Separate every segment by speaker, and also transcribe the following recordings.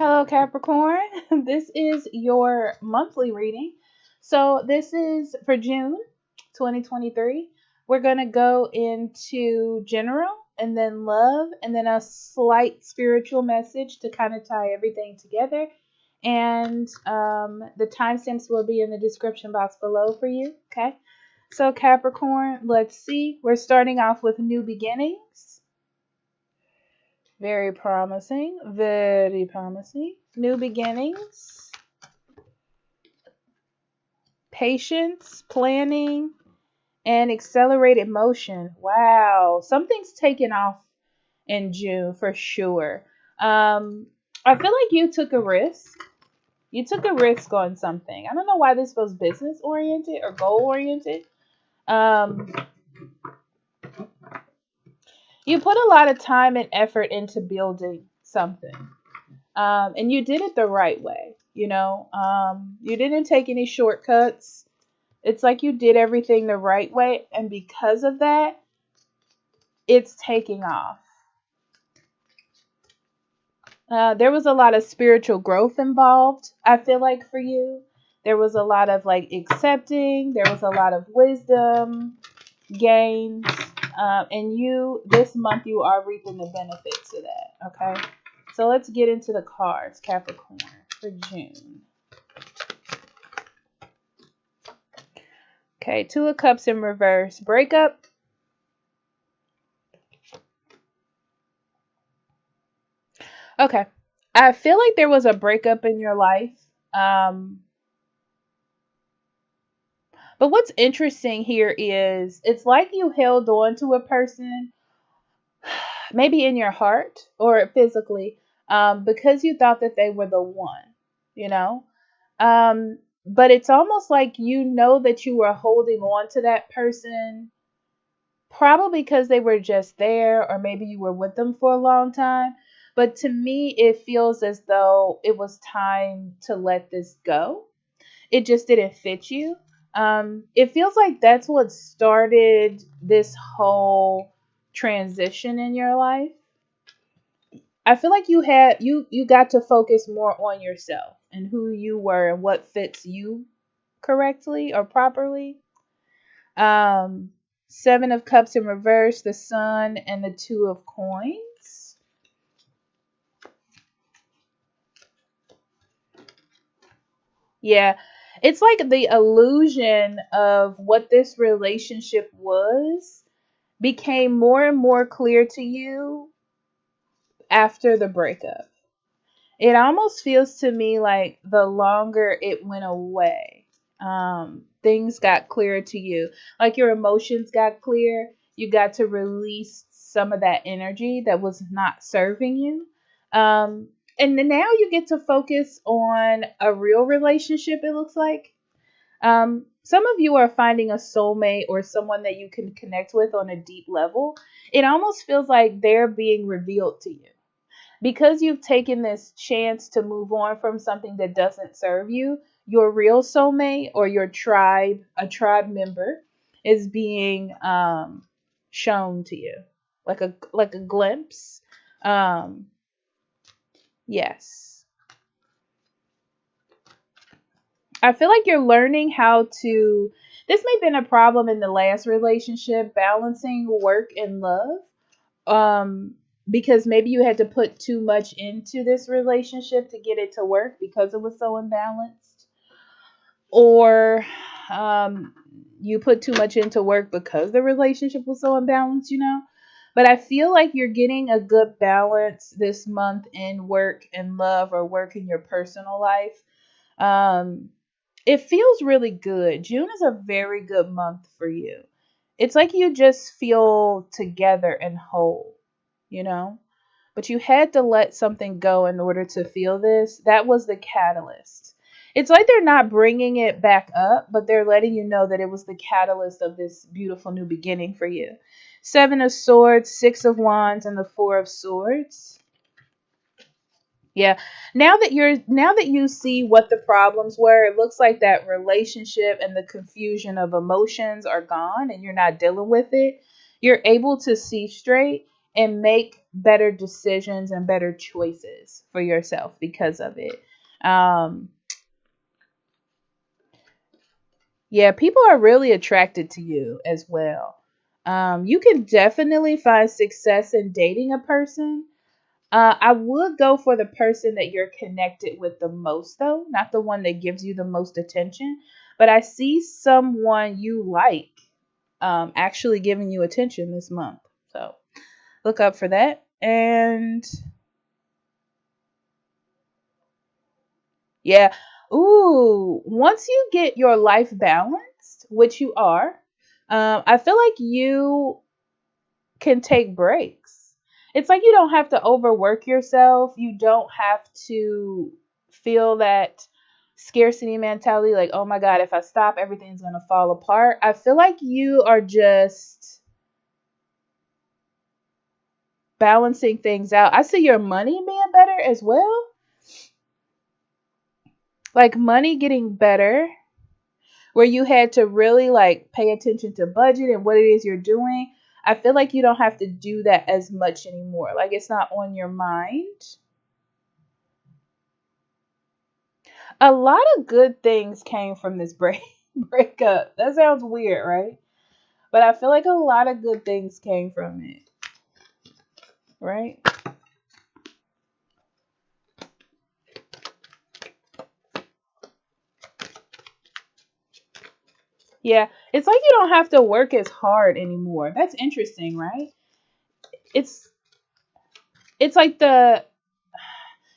Speaker 1: Hello, Capricorn. This is your monthly reading. So, this is for June 2023. We're going to go into general and then love and then a slight spiritual message to kind of tie everything together. And the timestamps will be in the description box below for you. Okay. So, Capricorn, let's see. We're starting off with new beginnings. Very promising. Very promising. New beginnings. Patience, planning, and accelerated motion. Wow. Something's taken off in June for sure. I feel like you took a risk. You took a risk on something. I don't know why this feels business oriented or goal oriented. Um, you put a lot of time and effort into building something. And you did it the right way. You didn't take any shortcuts. It's like you did everything the right way, and because of that, it's taking off. There was a lot of spiritual growth involved, I feel like, for you. There was a lot of like accepting, there was a lot of wisdom gained, and this month, you are reaping the benefits of that, okay? So let's get into the cards, Capricorn, for June. Okay, Two of Cups in reverse. Breakup. Okay. I feel like there was a breakup in your life. Um, but what's interesting here is it's like you held on to a person, maybe in your heart or physically, because you thought that they were the one, you know? But it's almost like you know that you were holding on to that person probably because they were just there, or maybe you were with them for a long time. But to me, it feels as though it was time to let this go. It just didn't fit you. It feels like that's what started this whole transition in your life. I feel like you got to focus more on yourself and who you were and what fits you correctly or properly. Um, Seven of Cups in reverse, the Sun, and the Two of Coins. Yeah, it's like the illusion of what this relationship was became more and more clear to you after the breakup. It almost feels to me like the longer it went away, things got clearer to you. Like your emotions got clear. You got to release some of that energy that was not serving you. Um, and then now you get to focus on a real relationship, it looks like. Some of you are finding a soulmate or someone that you can connect with on a deep level. It almost feels like they're being revealed to you because you've taken this chance to move on from something that doesn't serve you. Your real soulmate or your tribe, a tribe member, is being shown to you like a glimpse. Um, yes, I feel like you're learning how to. This may have been a problem in the last relationship, balancing work and love. Um, because maybe you had to put too much into this relationship to get it to work because it was so imbalanced, or um, you put too much into work because the relationship was so imbalanced. But I feel like you're getting a good balance this month in work and love, or work in your personal life. Um, it feels really good. June is a very good month for you. It's like you just feel together and whole, you know? But you had to let something go in order to feel this. That was the catalyst. It's like they're not bringing it back up, but they're letting you know that it was the catalyst of this beautiful new beginning for you. Seven of Swords, Six of Wands, and the Four of Swords. Yeah. Now that you see what the problems were, it looks like that relationship and the confusion of emotions are gone and you're not dealing with it. You're able to see straight, and make better decisions and better choices for yourself because of it. Um, yeah, people are really attracted to you as well. You can definitely find success in dating a person. I would go for the person that you're connected with the most, though, not the one that gives you the most attention. But I see someone you like actually giving you attention this month. So look up for that. And yeah, ooh, once you get your life balanced, which you are, I feel like you can take breaks. It's like you don't have to overwork yourself. You don't have to feel that scarcity mentality like, oh my God, if I stop, everything's going to fall apart. I feel like you are just balancing things out. I see your money being better as well. Like money getting better, where you had to really like pay attention to budget and what it is you're doing. I feel like you don't have to do that as much anymore. Like it's not on your mind. A lot of good things came from this breakup. That sounds weird, right? But I feel like a lot of good things came from it, right? Yeah, it's like you don't have to work as hard anymore. That's interesting, right? It's it's like the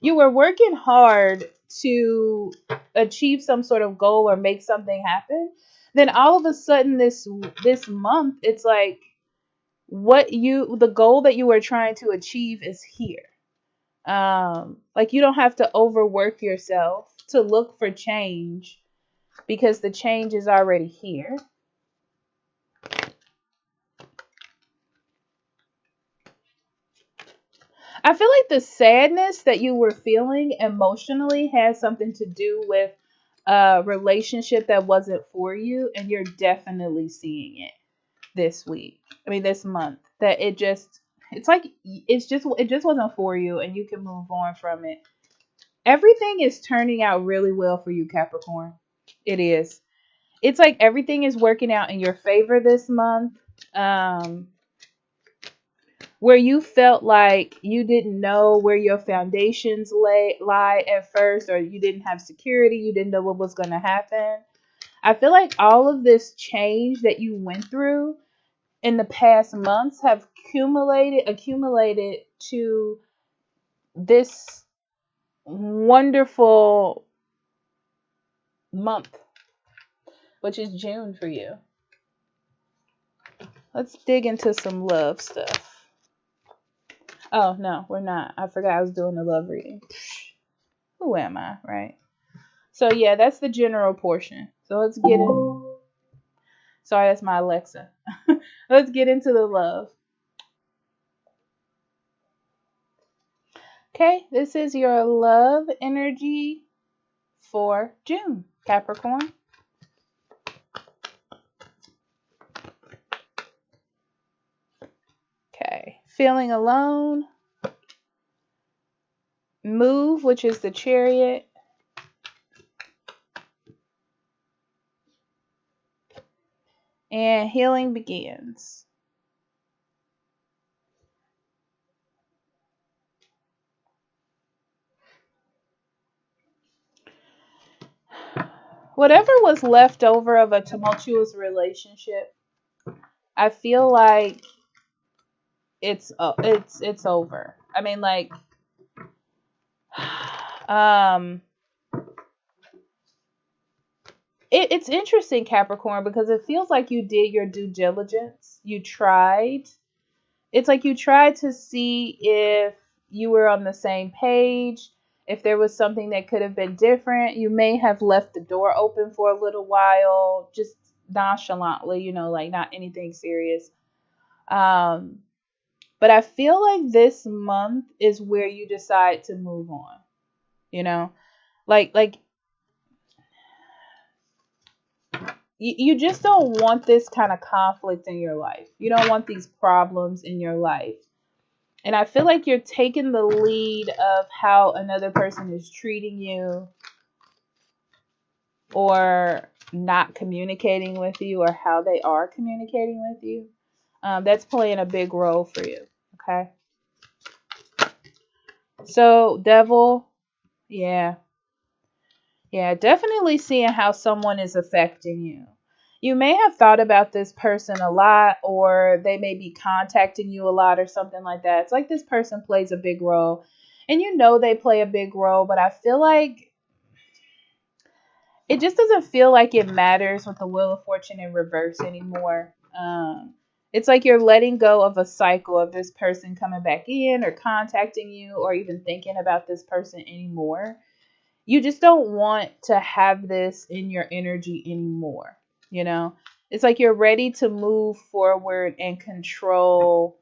Speaker 1: you were working hard to achieve some sort of goal or make something happen. Then all of a sudden this month it's like what you the goal that you were trying to achieve is here. Like you don't have to overwork yourself to look for change because the change is already here. I feel like the sadness that you were feeling emotionally has something to do with a relationship that wasn't for you, and you're definitely seeing it this week. I mean, this month. That it's like it just wasn't for you, and you can move on from it. Everything is turning out really well for you, Capricorn. It is. It's like everything is working out in your favor this month. Um, where you felt like you didn't know where your foundations lie at first, or you didn't have security, you didn't know what was going to happen. I feel like all of this change that you went through in the past months have accumulated to this wonderful month, which is June for you. Let's dig into some love stuff. Oh, no, we're not. I forgot I was doing the love reading. Who am I, right? So, yeah, that's the general portion. So, let's get in. Sorry, that's my Alexa. Let's get into the love. Okay, this is your love energy for June, Capricorn. Okay, feeling alone. Move, which is the Chariot. And healing begins. Whatever was left over of a tumultuous relationship, I feel like it's over. I mean, like, um, it's interesting, Capricorn, because it feels like you did your due diligence. You tried. It's like you tried to see if you were on the same page, if there was something that could have been different. You may have left the door open for a little while, just nonchalantly, like not anything serious. Um, but I feel like this month is where you decide to move on. You know, like you just don't want this kind of conflict in your life. You don't want these problems in your life. And I feel like you're taking the lead of how another person is treating you or not communicating with you or how they are communicating with you. That's playing a big role for you. Okay. So, devil, yeah. Yeah, definitely seeing how someone is affecting you. You may have thought about this person a lot, or they may be contacting you a lot, or something like that. It's like this person plays a big role, and you know they play a big role, but I feel like it just doesn't feel like it matters with the Wheel of Fortune in reverse anymore. It's like you're letting go of a cycle of this person coming back in, or contacting you, or even thinking about this person anymore. You just don't want to have this in your energy anymore. You know, it's like you're ready to move forward and control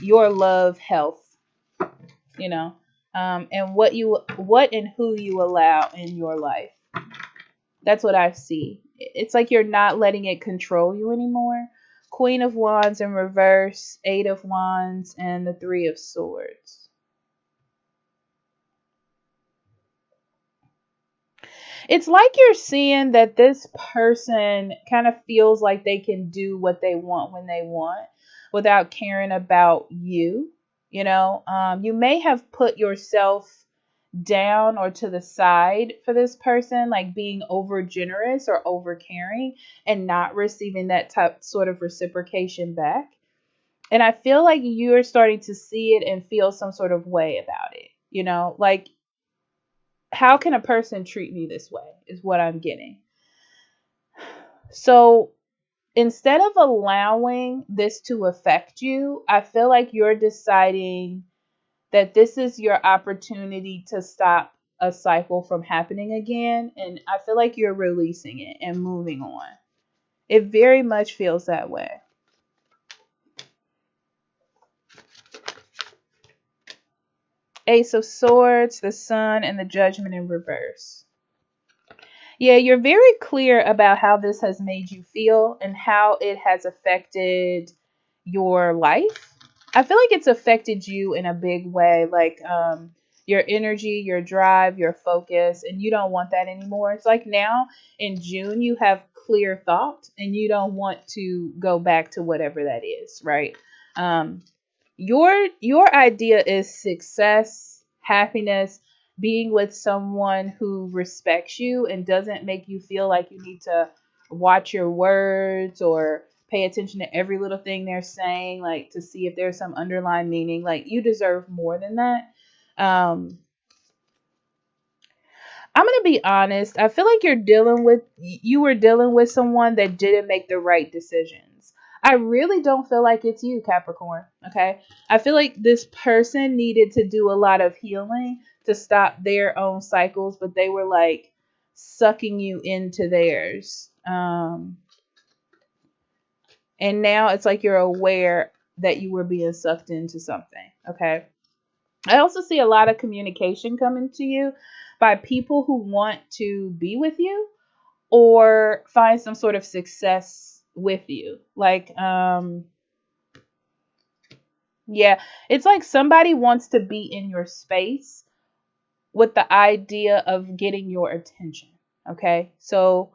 Speaker 1: your love health, you know, and what and who you allow in your life. That's what I see. It's like you're not letting it control you anymore. Queen of Wands in reverse, Eight of Wands, and the Three of Swords. It's like you're seeing that this person kind of feels like they can do what they want when they want without caring about you. You may have put yourself down or to the side for this person, like being over generous or over caring and not receiving that type sort of reciprocation back. And I feel like you're starting to see it and feel some sort of way about it. Like, how can a person treat me this way is what I'm getting. So instead of allowing this to affect you, I feel like you're deciding that this is your opportunity to stop a cycle from happening again. And I feel like you're releasing it and moving on. It very much feels that way. Ace of Swords, the Sun, and the Judgment in reverse. Yeah, you're very clear about how this has made you feel and how it has affected your life. I feel like it's affected you in a big way, like your energy, your drive, your focus, and you don't want that anymore. It's like now in June you have clear thought and you don't want to go back to whatever that is, right? Um, your idea is success, happiness, being with someone who respects you and doesn't make you feel like you need to watch your words or pay attention to every little thing they're saying, like to see if there's some underlying meaning. Like, you deserve more than that. I'm gonna be honest. I feel like you were dealing with someone that didn't make the right decisions. I really don't feel like it's you, Capricorn. Okay. I feel like this person needed to do a lot of healing to stop their own cycles, but they were like sucking you into theirs. And now it's like you're aware that you were being sucked into something. Okay. I also see a lot of communication coming to you by people who want to be with you or find some sort of success with you. Like, yeah, it's like somebody wants to be in your space with the idea of getting your attention. Okay. So,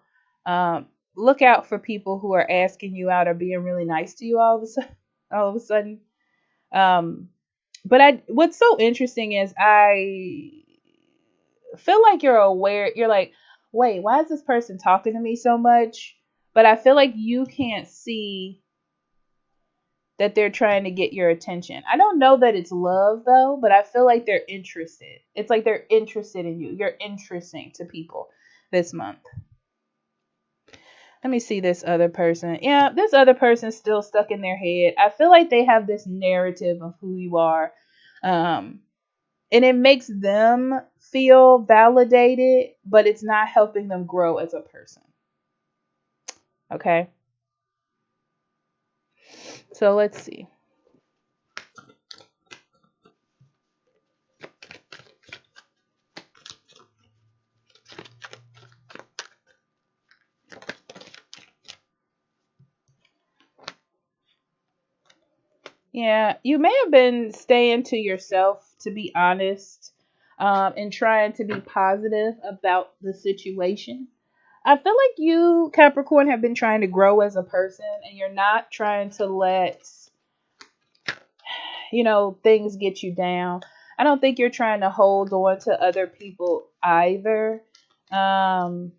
Speaker 1: look out for people who are asking you out or being really nice to you all of a sudden. Um, but what's so interesting is I feel like you're aware. You're like, wait, why is this person talking to me so much? But I feel like you can't see that they're trying to get your attention. I don't know that it's love though, but I feel like they're interested. It's like they're interested in you. You're interesting to people this month. Let me see this other person. Yeah, this other person's still stuck in their head. I feel like they have this narrative of who you are. Um, and it makes them feel validated, but it's not helping them grow as a person. Okay. So let's see. Yeah, you may have been staying to yourself, to be honest, and trying to be positive about the situation. I feel like you, Capricorn, have been trying to grow as a person, and you're not trying to let, things get you down. I don't think you're trying to hold on to other people either. Um,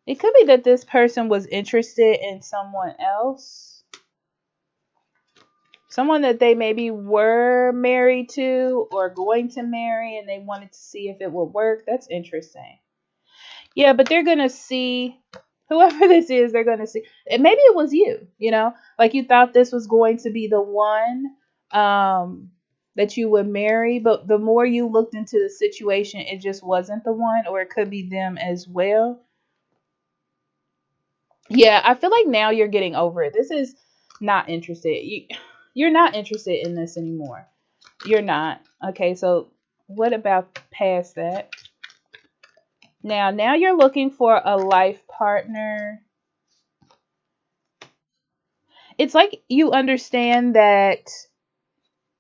Speaker 1: it could be that this person was interested in someone else, someone that they maybe were married to or going to marry, and they wanted to see if it would work. That's interesting. Yeah, but they're gonna see whoever this is. They're gonna see, and maybe it was you. Like you thought this was going to be the one that you would marry, but the more you looked into the situation, it just wasn't the one, or it could be them as well. Yeah, I feel like now you're getting over it. This is not interested. You're not interested in this anymore. You're not. Okay, so what about past that? Now you're looking for a life partner. It's like you understand that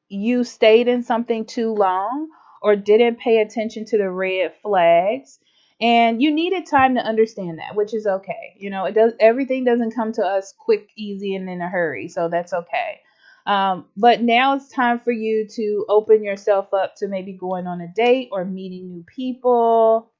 Speaker 1: you stayed in something too long or didn't pay attention to the red flags, and you needed time to understand that, which is okay. It does, everything doesn't come to us quick, easy, and in a hurry, so that's okay. But now it's time for you to open yourself up to maybe going on a date or meeting new people.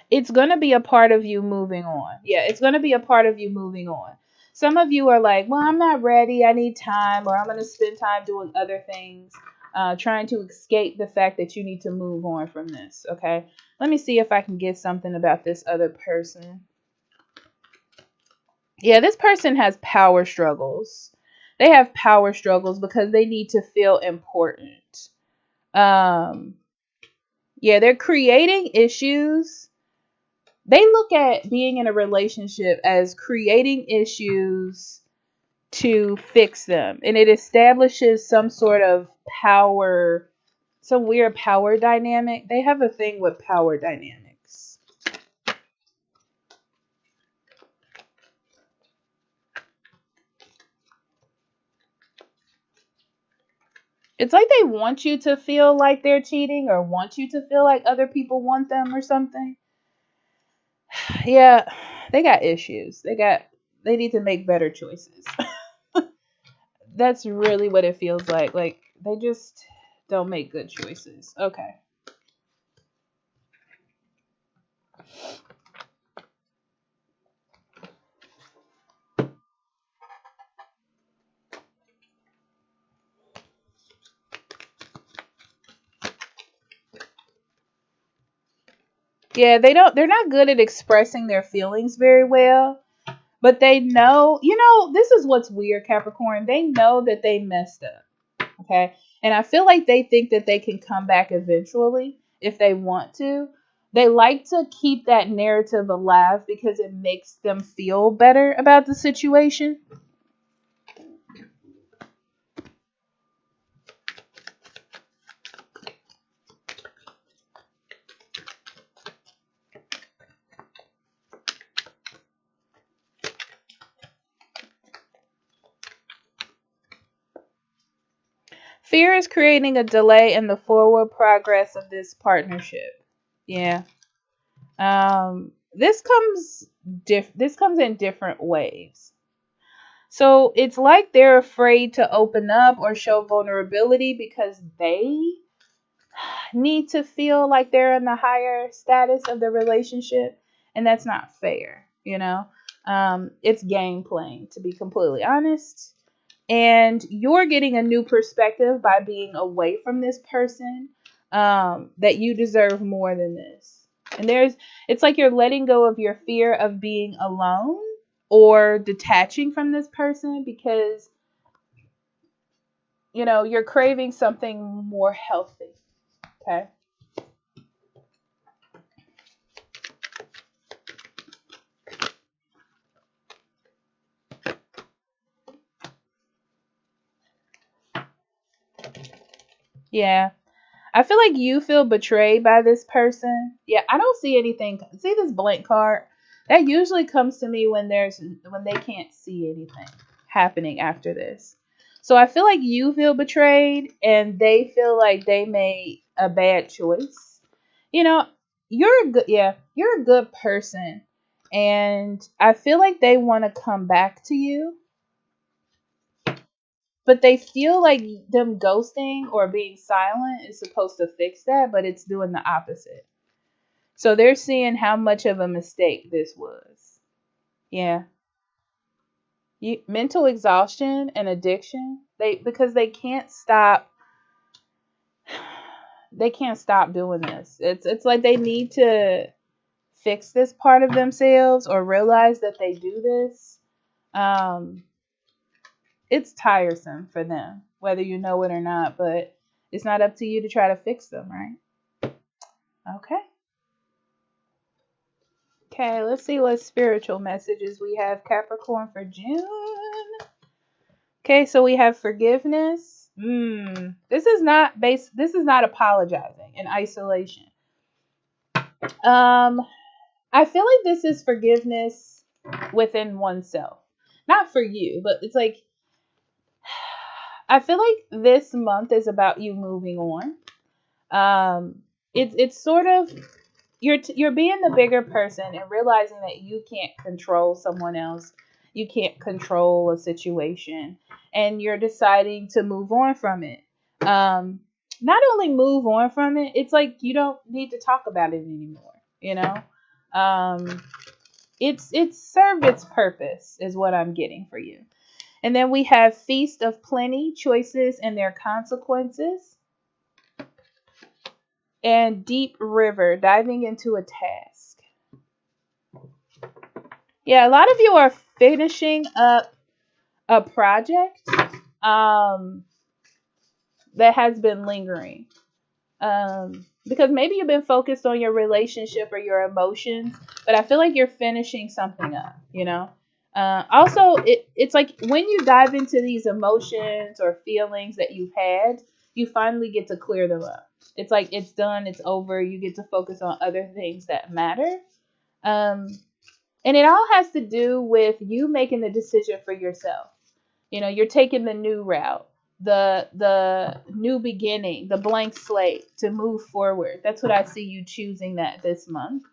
Speaker 1: It's going to be a part of you moving on. Yeah, it's going to be a part of you moving on. Some of you are like, well, I'm not ready. I need time, or I'm going to spend time doing other things, trying to escape the fact that you need to move on from this. Okay. Let me see if I can get something about this other person. Yeah, this person has power struggles. They have power struggles because they need to feel important. Um, yeah, they're creating issues. They look at being in a relationship as creating issues to fix them, and it establishes some sort of power, some weird power dynamic. They have a thing with power dynamics. It's like they want you to feel like they're cheating, or want you to feel like other people want them or something. Yeah, they got issues. They need to make better choices. That's really what it feels like. Like they just don't make good choices. Okay. Yeah, they're not good at expressing their feelings very well, but they know, this is what's weird, Capricorn. They know that they messed up. Okay? And I feel like they think that they can come back eventually if they want to. They like to keep that narrative alive because it makes them feel better about the situation. Fear is creating a delay in the forward progress of this partnership. Yeah. This comes in different ways. So it's like they're afraid to open up or show vulnerability because they need to feel like they're in the higher status of the relationship, and that's not fair. It's game playing, to be completely honest. And you're getting a new perspective by being away from this person, that you deserve more than this. And it's like you're letting go of your fear of being alone or detaching from this person because you're craving something more healthy. Okay. Yeah, I feel like you feel betrayed by this person. Yeah, I don't see anything. See this blank card? That usually comes to me when they can't see anything happening after this. So I feel like you feel betrayed and they feel like they made a bad choice. You know, you're a good person, and I feel like they want to come back to you, but they feel like them ghosting or being silent is supposed to fix that, but it's doing the opposite. So they're seeing how much of a mistake this was. Yeah. Mental exhaustion and addiction, they can't stop doing this. It's like they need to fix this part of themselves or realize that they do this. Um, it's tiresome for them, whether you know it or not, but it's not up to you to try to fix them, right? Okay. Okay, let's see what spiritual messages we have, Capricorn, for June. Okay, so we have forgiveness. This is not apologizing in isolation. Um, I feel like this is forgiveness within oneself. Not for you, but it's like I feel like this month is about you moving on. It's sort of you're being the bigger person and realizing that you can't control someone else. You can't control a situation, and you're deciding to move on from it. Um, Not only move on from it, it's like you don't need to talk about it anymore. You know, um, it's served its purpose, is what I'm getting for you. And then we have Feast of Plenty, choices and their consequences, and Deep River, diving into a task. Yeah, a lot of you are finishing up a project um, that has been lingering. Because maybe you've been focused on your relationship or your emotions, but I feel like you're finishing something up, you know? Also, it's like when you dive into these emotions or feelings that you've had, you finally get to clear them up. It's like it's done, it's over, you get to focus on other things that matter. Um, and it all has to do with you making the decision for yourself. You know, you're taking the new route, the new beginning, the blank slate to move forward. That's what I see you choosing that this month.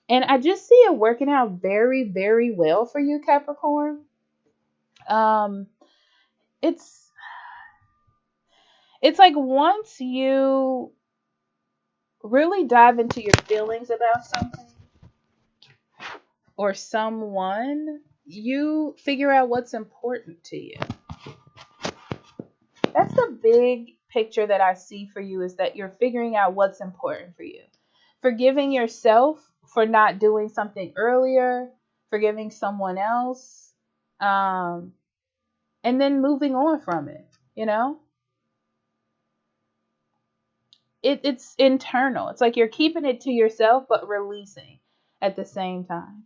Speaker 1: And I just see it working out very, very well for you, Capricorn. Um, it's it's like once you really dive into your feelings about something or someone, you figure out what's important to you. That's the big picture that I see for you, is that you're figuring out what's important for you. Forgiving yourself for not doing something earlier, forgiving someone else, um, and then moving on from it, you know? It's internal. It's like you're keeping it to yourself but releasing at the same time.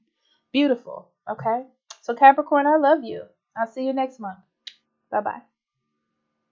Speaker 1: Beautiful. Okay? So Capricorn, I love you. I'll see you next month. Bye-bye.